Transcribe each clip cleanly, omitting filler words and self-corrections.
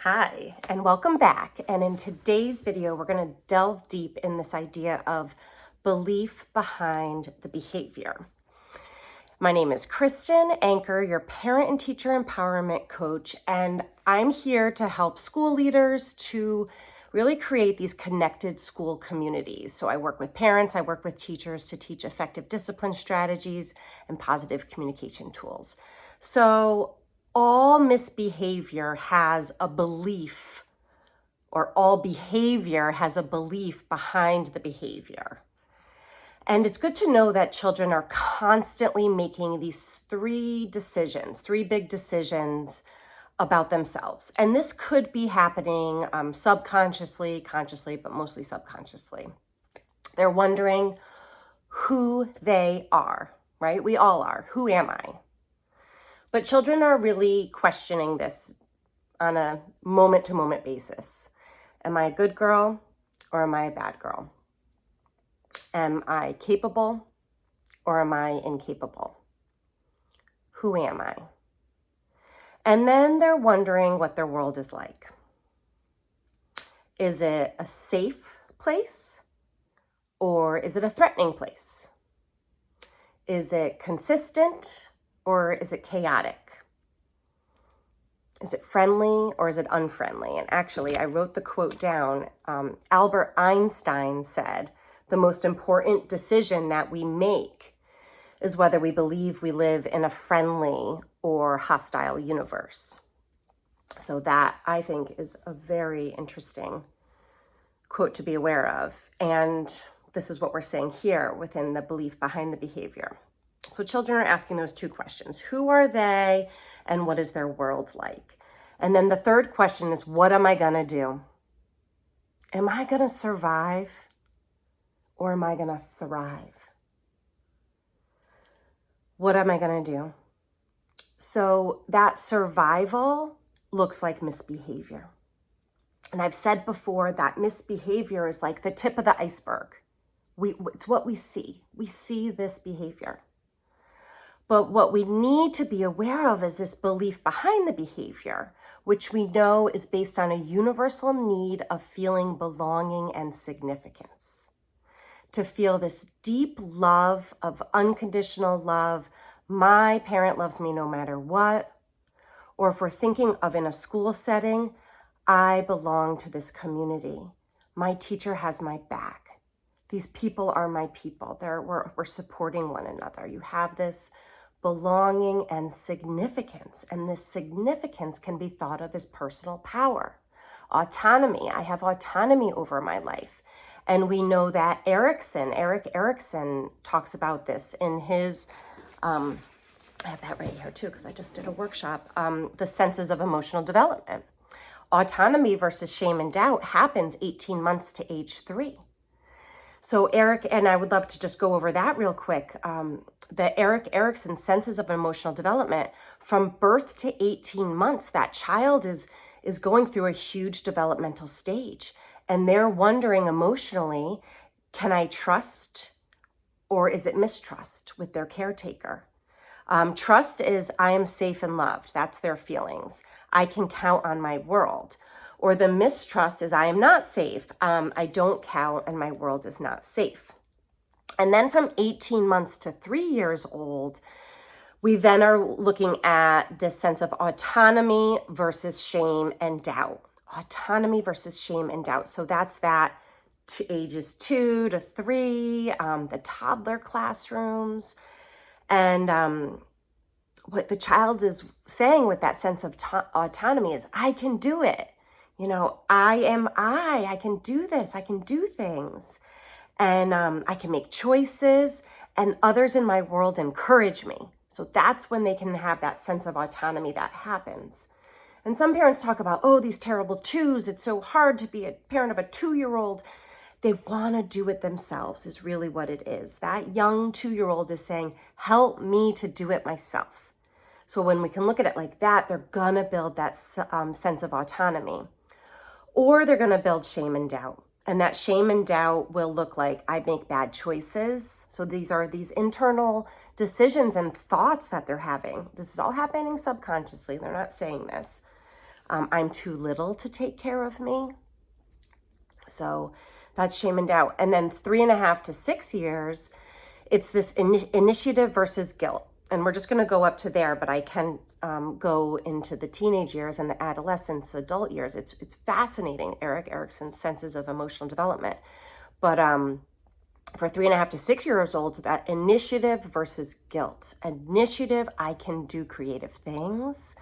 Hi, and welcome back. And in today's video, we're going to delve deep in this idea of belief behind the behavior. My name is Kristen Anchor, your parent and teacher empowerment coach, and I'm here to help school leaders to really create these connected school communities. So I work with parents, I work with teachers to teach effective discipline strategies and positive communication tools. So all misbehavior has a belief, or all behavior has a belief behind the behavior. And it's good to know that children are constantly making these three big decisions about themselves. And this could be happening subconsciously, consciously, but mostly subconsciously. They're wondering who they are, right? We all are. Who am I? But children are really questioning this on a moment-to-moment basis. Am I a good girl or am I a bad girl? Am I capable or am I incapable? Who am I? And then they're wondering what their world is like. Is it a safe place or is it a threatening place? Is it consistent or is it chaotic? Is it friendly or is it unfriendly? And actually, I wrote the quote down. Albert Einstein said, the most important decision that we make is whether we believe we live in a friendly or hostile universe. So that, I think, is a very interesting quote to be aware of. And this is what we're saying here within the belief behind the behavior. So children are asking those two questions. Who are they and what is their world like? And then the third question is, what am I gonna do? Am I gonna survive or am I gonna thrive? What am I gonna do? So that survival looks like misbehavior. And I've said before that misbehavior is like the tip of the iceberg. It's what we see. We see this behavior. But what we need to be aware of is this belief behind the behavior, which we know is based on a universal need of feeling belonging and significance. To feel this deep love of unconditional love, my parent loves me no matter what. Or if we're thinking of in a school setting, I belong to this community. My teacher has my back. These people are my people. We're supporting one another. You have this belonging and significance, and this significance can be thought of as personal power. Autonomy. I have autonomy over my life. And we know that Erik Erikson talks about this in his, I have that right here too, because I just did a workshop, the senses of emotional development. Autonomy versus shame and doubt happens 18 months to age 3. So Erik, and I would love to just go over that real quick, the Erik Erikson senses of emotional development, from birth to 18 months, that child is going through a huge developmental stage. And they're wondering emotionally, can I trust or is it mistrust with their caretaker? Trust is I am safe and loved. That's their feelings. I can count on my world. Or the mistrust is I am not safe. I don't count and my world is not safe. And then from 18 months to 3 years old, we then are looking at this sense of autonomy versus shame and doubt. Autonomy versus shame and doubt. So that's that to ages 2 to 3, the toddler classrooms. And what the child is saying with that sense of autonomy is, I can do it. You know, I can do this, I can do things. And I can make choices, and others in my world encourage me. So that's when they can have that sense of autonomy that happens. And some parents talk about, oh, these terrible twos, it's so hard to be a parent of a 2-year-old. They want to do it themselves is really what it is. That young 2-year-old is saying, help me to do it myself. So when we can look at it like that, they're going to build that sense of autonomy. Or they're going to build shame and doubt. And that shame and doubt will look like I make bad choices. So these are these internal decisions and thoughts that they're having. This is all happening subconsciously. They're not saying this. I'm too little to take care of me. So that's shame and doubt. And then 3.5 to 6 years, it's this initiative versus guilt. And we're just going to go up to there, but I can go into the teenage years and the adolescence, adult years. It's fascinating, Erik Erikson's senses of emotional development. But for 3.5 to 6 years old, that initiative versus guilt. Initiative, I can do creative things.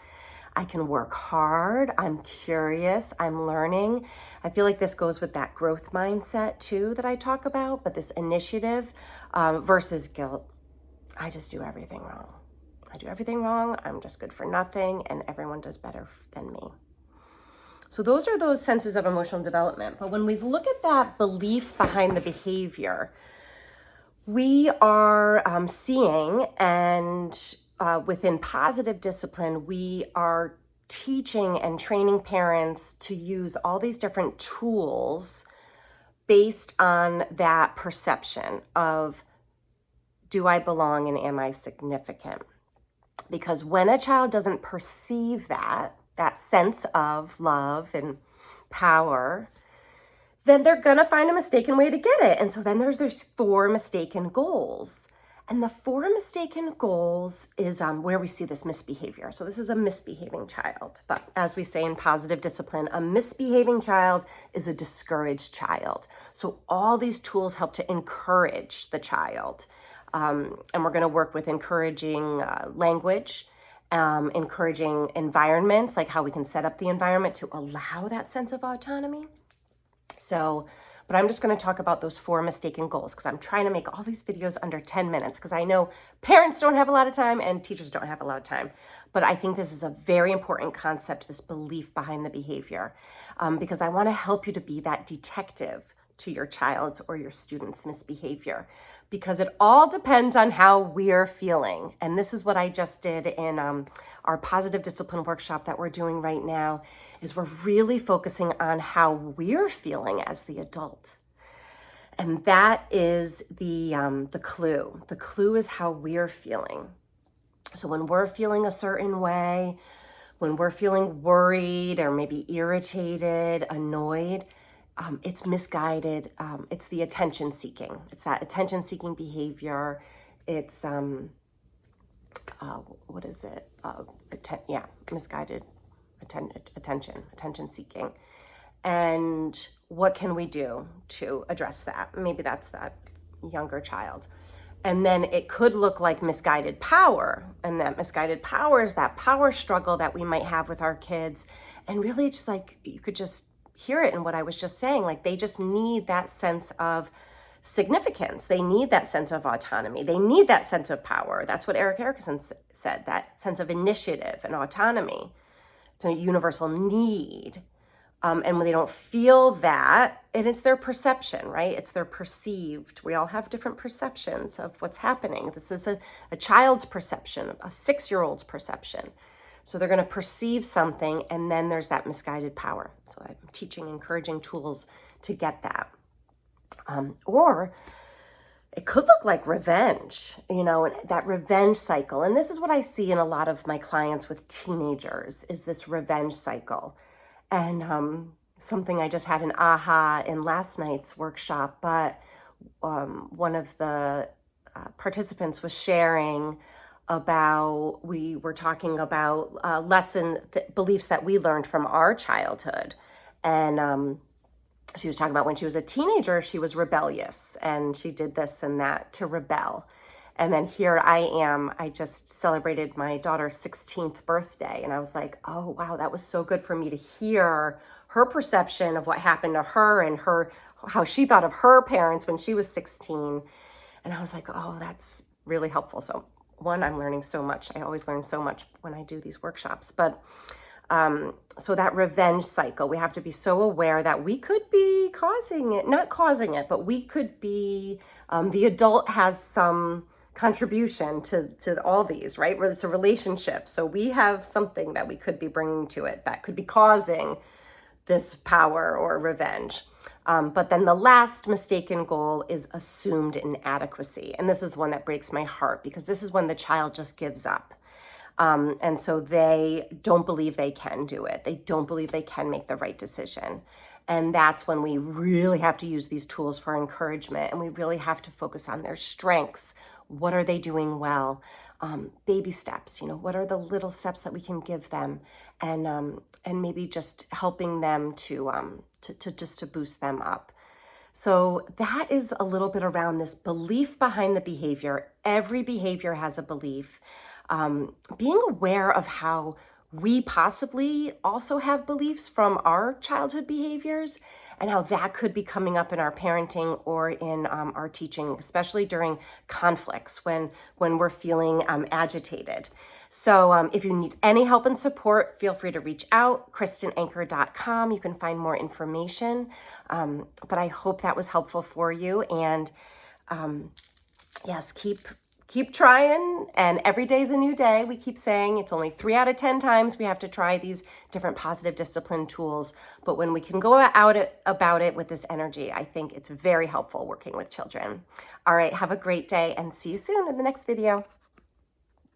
I can work hard. I'm curious. I'm learning. I feel like this goes with that growth mindset too that I talk about, but this initiative versus guilt. I just do everything wrong. I do everything wrong. I'm just good for nothing, and everyone does better than me. So those are those senses of emotional development. But when we look at that belief behind the behavior, we are seeing, and within positive discipline, we are teaching and training parents to use all these different tools based on that perception of, do I belong and am I significant? Because when a child doesn't perceive that sense of love and power, then they're going to find a mistaken way to get it. And so then there's 4 mistaken goals. And the 4 mistaken goals is where we see this misbehavior. So this is a misbehaving child. But as we say in positive discipline, a misbehaving child is a discouraged child. So all these tools help to encourage the child. And we're going to work with encouraging language, encouraging environments, like how we can set up the environment to allow that sense of autonomy. So, but I'm just going to talk about those 4 mistaken goals because I'm trying to make all these videos under 10 minutes because I know parents don't have a lot of time and teachers don't have a lot of time. But I think this is a very important concept, this belief behind the behavior, because I want to help you to be that detective to your child's or your student's misbehavior, because it all depends on how we're feeling. And this is what I just did in our positive discipline workshop that we're doing right now, is we're really focusing on how we're feeling as the adult. And that is the clue. The clue is how we're feeling. So when we're feeling a certain way, when we're feeling worried or maybe irritated, annoyed, it's misguided. It's the attention seeking. It's that attention seeking behavior. It's, what is it? Misguided attention seeking. And what can we do to address that? Maybe that's that younger child. And then it could look like misguided power. And that misguided power is that power struggle that we might have with our kids. And really, it's like, you could just hear it in what I was just saying. Like, they just need that sense of significance. They need that sense of autonomy. They need that sense of power. That's what Erik Erikson said, that sense of initiative and autonomy. It's a universal need. And when they don't feel that, and it's their perception, right? It's their perceived. We all have different perceptions of what's happening. This is a child's perception, a 6-year-old's perception. So they're going to perceive something, and then there's that misguided power. So I'm teaching, encouraging tools to get that. Or it could look like revenge, and that revenge cycle. And this is what I see in a lot of my clients with teenagers, is this revenge cycle. And something I just had an aha in last night's workshop, but one of the participants was sharing about, we were talking about beliefs that we learned from our childhood. And she was talking about when she was a teenager, she was rebellious and she did this and that to rebel. And then here I am, I just celebrated my daughter's 16th birthday. And I was like, oh, wow, that was so good for me to hear her perception of what happened to her and how she thought of her parents when she was 16. And I was like, oh, that's really helpful. So one, I'm learning so much. I always learn so much when I do these workshops. But so that revenge cycle, we have to be so aware that we could be not causing it, but we could be, the adult has some contribution to all these, right? Where it's a relationship. So we have something that we could be bringing to it that could be causing this power or revenge. But then the last mistaken goal is assumed inadequacy. And this is the one that breaks my heart, because this is when the child just gives up. And so they don't believe they can do it. They don't believe they can make the right decision. And that's when we really have to use these tools for encouragement, and we really have to focus on their strengths. What are they doing well? Baby steps, what are the little steps that we can give them, and maybe just helping them to boost them up. So that is a little bit around this belief behind the behavior. Every behavior has a belief. Being aware of how we possibly also have beliefs from our childhood behaviors, and how that could be coming up in our parenting or in our teaching, especially during conflicts when we're feeling agitated. So if you need any help and support, feel free to reach out, kristenanchor.com. You can find more information. But I hope that was helpful for you. And yes, keep trying, and every day is a new day. We keep saying it's only 3 out of 10 times we have to try these different positive discipline tools. But when we can go about it with this energy, I think it's very helpful working with children. All right, have a great day, and see you soon in the next video.